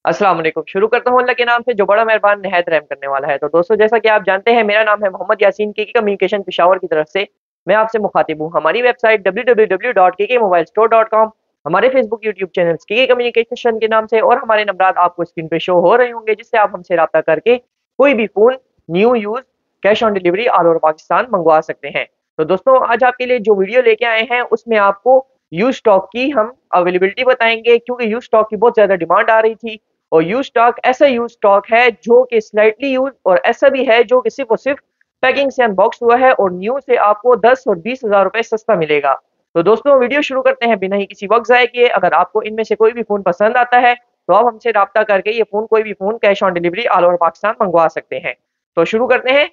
अस्सलाम वालेकुम। शुरू करता हूँ अल्लाह के नाम से जो बड़ा मेहरबान निहायत रहम करने वाला है। तो दोस्तों, जैसा कि आप जानते हैं, मेरा नाम है मोहम्मद यासीन, केके कम्युनिकेशन पेशावर की तरफ से मैं आपसे मुखातिब हूँ। हमारी वेबसाइट www.kkmobilestore.com, हमारे Facebook YouTube channel KK Communication के नाम से और हमारे नंबरात आपको स्क्रीन पे शो हो रहे होंगे, जिससे आप हमसे रब्ता करके कोई भी phone new use cash on delivery all over Pakistan मंगवा सकते हैं। तो दोस्तों, आज आपके लिए जो वीडियो लेके आए हैं उसमें आपको यूज़ स्टॉक की हम अवेलेबिलिटी बताएँगे, क्योंकि यूज़ स्टॉक की बहुत ज़्यादा डिमांड आ रही थी। और यूज स्टॉक ऐसा यूज स्टॉक है जो कि स्लाइटली यूज, और ऐसा भी है जो कि सिर्फ और सिर्फ पैकिंग से अनबॉक्स हुआ है और न्यू से आपको 10 और 20 हज़ार रुपए सस्ता मिलेगा। तो दोस्तों, वीडियो शुरू करते हैं बिना ही किसी वक्त ज़ाय किए। अगर आपको इनमें से कोई भी फ़ोन पसंद आता है तो आप हमसे रब्ता करके ये फ़ोन कोई भी phone cash on delivery all over Pakistan मंगवा सकते हैं। तो शुरू करते हैं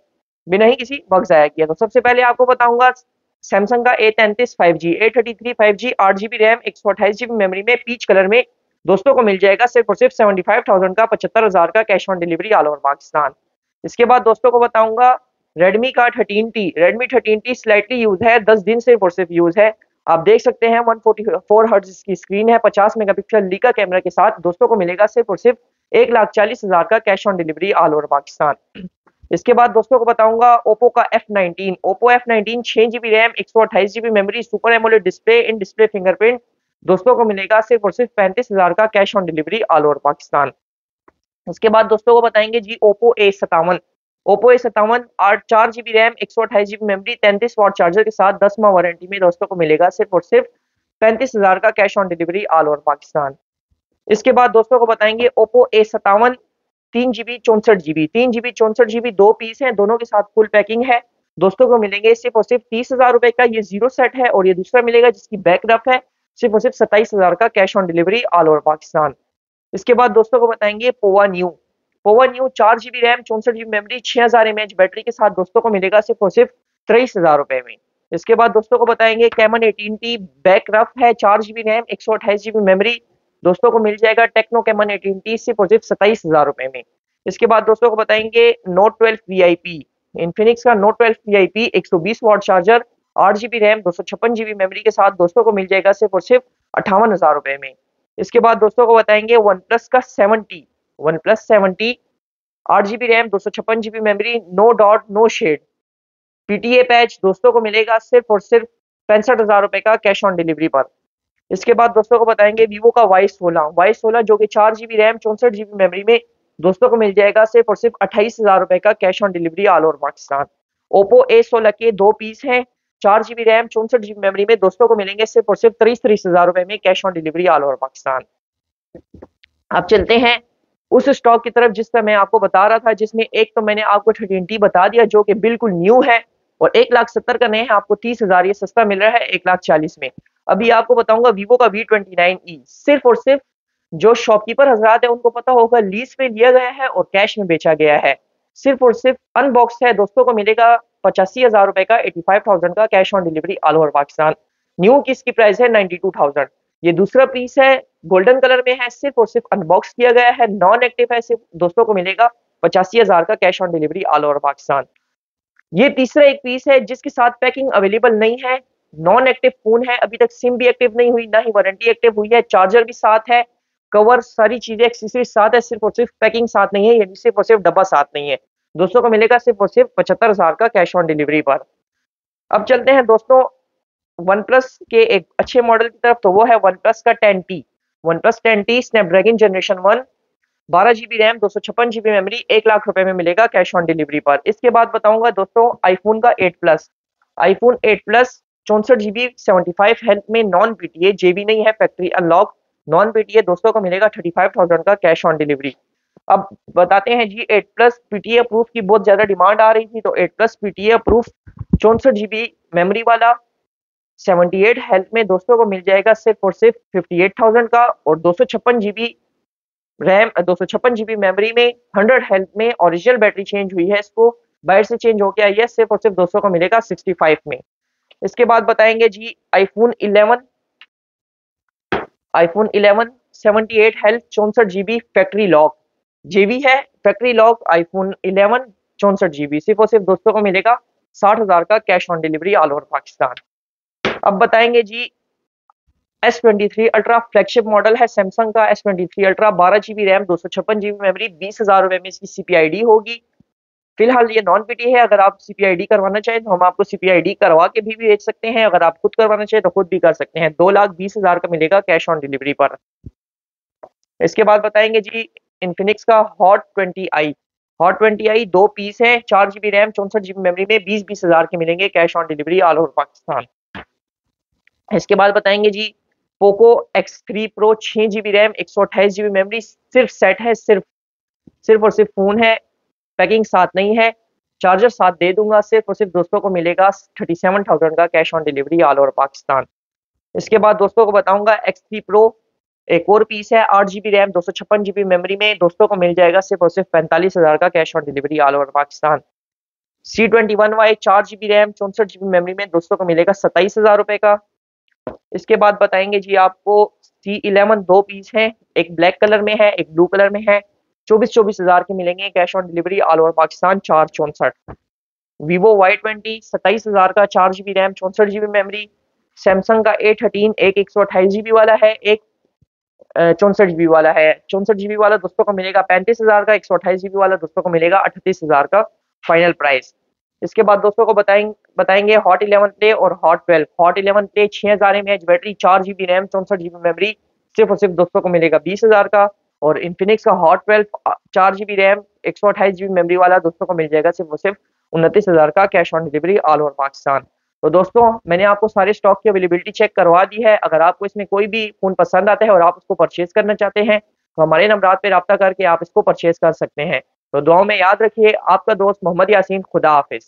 बिना ही किसी वक्त ज़ाया किए। तो सबसे पहले आपको बताऊंगा सैमसंग का A33 5G, A33 5G 8 GB RAM 128 GB memory में पीच कलर में दोस्तों को मिल जाएगा सिर्फ और सिर्फ 75,000 का, 75,000 का cash on delivery all over Pakistan. इसके बाद दोस्तों को बताऊंगा रेडमी का 13T, Redmi 13T slightly use है, 10 दिन सिर्फ और सिर्फ यूज है। आप देख सकते हैं 144 हर्ट्ज की स्क्रीन है, 50 मेगापिक्सल लीका कैमरा के साथ दोस्तों को मिलेगा सिर्फ और सिर्फ 1,40,000 का cash on delivery all over Pakistan. इसके बाद दोस्तों को बताऊंगा ओप्पो का F19, Oppo F19 6 GB RAM 128 GB memory super AMOLED display in display fingerprint दोस्तों को मिलेगा सिर्फ और सिर्फ 35,000 का cash on delivery all over Pakistan. इसके बाद दोस्तों को बताएंगे जी ओप्पो A57, ओप्पो A57 आठ 4 GB RAM 128 GB memory 33 watt charger के साथ 10 माह वारंटी में दोस्तों को मिलेगा सिर्फ और सिर्फ 35,000 का cash on delivery all over Pakistan. इसके बाद दोस्तों को बताएंगे ओप्पो A57 3 GB 64 GB दो पीस हैं, दोनों के साथ फुल पैकिंग है। दोस्तों को मिलेंगे सिर्फ और सिर्फ 30,000 रुपए का, ये जीरो सेट है, और ये दूसरा मिलेगा जिसकी बैक रफ है, सिर्फ और सिर्फ 27,000 का cash on delivery all over Pakistan. इसके बाद दोस्तों को बताएंगे Pova new, Pova new 4 GB RAM 64 GB memory 6000 mAh battery के साथ दोस्तों को मिलेगा सिर्फ और सिर्फ 23,000 रुपए में। इसके बाद दोस्तों को बताएंगे कैमन 18T, बैक रफ है, 4 GB रैम 128 GB मेमोरी दोस्तों को मिल जाएगा टेक्नो कैमन 18T सिर्फ और सिर्फ 27,000 रुपए में। इसके बाद दोस्तों को बताएंगे नोट 12 वीआईपी, इन्फिनिक्स का Note 12 VIP 120 watt charger 8 GB RAM 256 GB memory के साथ दोस्तों को मिल जाएगा सिर्फ और सिर्फ 58,000 रुपए में। इसके बाद दोस्तों को बताएंगे वन प्लस का 70, OnePlus 70 8 GB RAM 256 GB memory no dot no shade PTA patch दोस्तों को मिलेगा सिर्फ और सिर्फ 65,000 रुपए का कैश ऑन डिलीवरी पर। इसके बाद दोस्तों को बताएंगे वीवो का वाई 16 जो कि 4 GB रैम 64 GB मेमोरी में दोस्तों को मिल जाएगा सिर्फ और सिर्फ 28,000 रुपए का cash on delivery all over Pakistan. Oppo A16 के दो पीस हैं, 4 GB रैम 64 GB मेमोरी में दोस्तों को मिलेंगे सिर्फ और सिर्फ 30,000 रुपए में cash on delivery all over Pakistan. अब चलते हैं उस स्टॉक की तरफ जिसका मैं आपको बता रहा था, जिसमें एक तो मैंने आपको 13T बता दिया जो कि बिल्कुल न्यू है, और 1,70,000 का नहीं है, आपको 30,000 ये सस्ता मिल रहा है 1,40,000 में। अभी आपको बताऊंगा वीवो का V29E, सिर्फ और सिर्फ जो शॉपकीपर हजरात है उनको पता होगा लीज पे लिया गया है और कैश में बेचा गया है। सिर्फ और सिर्फ अनबॉक्स है, दोस्तों को मिलेगा 85,000 रुपए का, 85,000 का cash on delivery all over Pakistan. New की इसकी प्राइस है 92,000। ये दूसरा पीस है, गोल्डन कलर में है, सिर्फ और सिर्फ अनबॉक्स किया गया है, नॉन एक्टिव है, सिर्फ दोस्तों को मिलेगा 85,000 का cash on delivery all over Pakistan. ये तीसरा एक पीस है जिसके साथ पैकिंग अवेलेबल नहीं है, नॉन एक्टिव फोन है, अभी तक सिम भी एक्टिव नहीं हुई, ना ही वारंटी एक्टिव हुई है, चार्जर भी साथ है, कवर सारी चीजें एक्सेसरीज साथ है, सिर्फ और सिर्फ पैकिंग साथ नहीं है, यानी सिर्फ और सिर्फ डब्बा साथ नहीं है। दोस्तों को मिलेगा सिर्फ और सिर्फ 75,000 का कैश ऑन डिलीवरी पर। अब चलते हैं दोस्तों वन प्लस के एक अच्छे मॉडल की तरफ, तो वो है वन प्लस का 10T, one plus 10T Snapdragon generation 1, 12 GB RAM 256 GB memory 1,00,000 रुपए में मिलेगा कैश ऑन डिलीवरी पर। इसके बाद बताऊंगा दोस्तों आईफोन का 8 plus, iPhone 8 plus 64 GB 75 health में नॉन पीटीए, जेबी नहीं है, फैक्ट्री अनलॉक, नॉन पीटीए दोस्तों को मिलेगा 35,000 का कैश ऑन डिलीवरी। अब बताते हैं जी 8 प्लस पीटीए अप्रूफ की बहुत ज्यादा डिमांड आ रही थी, तो 8 plus PTA approve 64 GB memory वाला 78 हेल्थ में दोस्तों को मिल जाएगा सिर्फ और सिर्फ 58,000 का, और 256 GB रैम 256 GB मेमोरी में 100 हेल्थ में, ओरिजिनल बैटरी चेंज हुई है, इसको बाहर से चेंज होकर आई है, सिर्फ और सिर्फ दोस्तों को मिलेगा 65 में। इसके बाद बताएंगे जी iPhone 11, iPhone 11 78 health 64 GB factory lock, GB है, फैक्ट्री लॉक आईफोन 11 64 GB सिर्फ और सिर्फ दोस्तों को मिलेगा 60,000 का cash on delivery all over Pakistan. अब बताएंगे जी S23 अल्ट्रा फ्लैगशिप मॉडल है सैमसंग का। S23 ultra 12 GB RAM, 256 GB memory, 20,000 रुपए में इसकी CPID होगी। फिलहाल ये नॉन पीटी है। अगर आप CPID करवाना चाहें तो हम आपको CPID करवा के भी बेच सकते हैं। अगर आप खुद करवाना चाहें तो खुद भी कर सकते हैं। 2,20,000 का मिलेगा कैश ऑन डिलीवरी पर। इसके बाद बताएंगे जी इन्फिनिक्स का Hot 20i। Hot 20i 2 piece है, 4 GB रैम, 64 GB मेमोरी में 20,000 के मिलेंगे cash on delivery all over Pakistan. इसके बाद बताएंगे जी Poco X3 Pro 6 GB RAM, 128 GB memory, सिर्फ सेट है, सिर्फ सिर्फ और सिर्फ फोन है, पैकिंग साथ नहीं है। चार्जर साथ दे दूंगा। सिर्फ और सिर्फ दोस्तों को मिलेगा 37,000 का cash on delivery all over Pakistan. इसके बाद दोस्तों को बताऊंगा X3 Pro एक और पीस है, 8 GB रैम, 256 GB मेमोरी में, दोस्तों को मिल जाएगा सिर्फ और सिर्फ 45,000 का cash on delivery all over Pakistan. C21Y 4 GB RAM, 64 GB memory में, दोस्तों को मिलेगा 27,000 रुपए का। इसके बाद बताएंगे जी आपको C11 2 पीस है, एक ब्लैक कलर में है, एक ब्लू कलर में है, 24,000 के मिलेंगे cash on delivery all over Pakistan 464। Vivo Y20 27,000 का, 4 GB RAM, 64 GB memory. Samsung का A13 एक 128 GB वाला है, एक 64 GB वाला है। 64 GB वाला दोस्तों को मिलेगा 35,000 का, 128 GB वाला दोस्तों को मिलेगा 38,000 का फाइनल प्राइस। इसके बाद दोस्तों को बताएंगे हॉट 11 प्ले और hot 12। Hot 11 play 6,000 mAh battery, 4 GB RAM, 64 GB memory, सिर्फ और सिर्फ दोस्तों को मिलेगा 20,000 का। और इन्फिनिक्स का hot 12 4 GB RAM, 128 GB memory वाला दोस्तों को मिल जाएगा सिर्फ और सिर्फ 29,000 का cash on delivery all over Pakistan. तो दोस्तों मैंने आपको सारे स्टॉक की अवेलेबिलिटी चेक करवा दी है। अगर आपको इसमें कोई भी फोन पसंद आता है और आप उसको परचेज करना चाहते हैं तो हमारे नंबर पे रब्ता करके आप इसको परचेज कर सकते हैं। तो दुआओं में याद रखिए, आपका दोस्त मोहम्मद यासीन। खुदा हाफिज।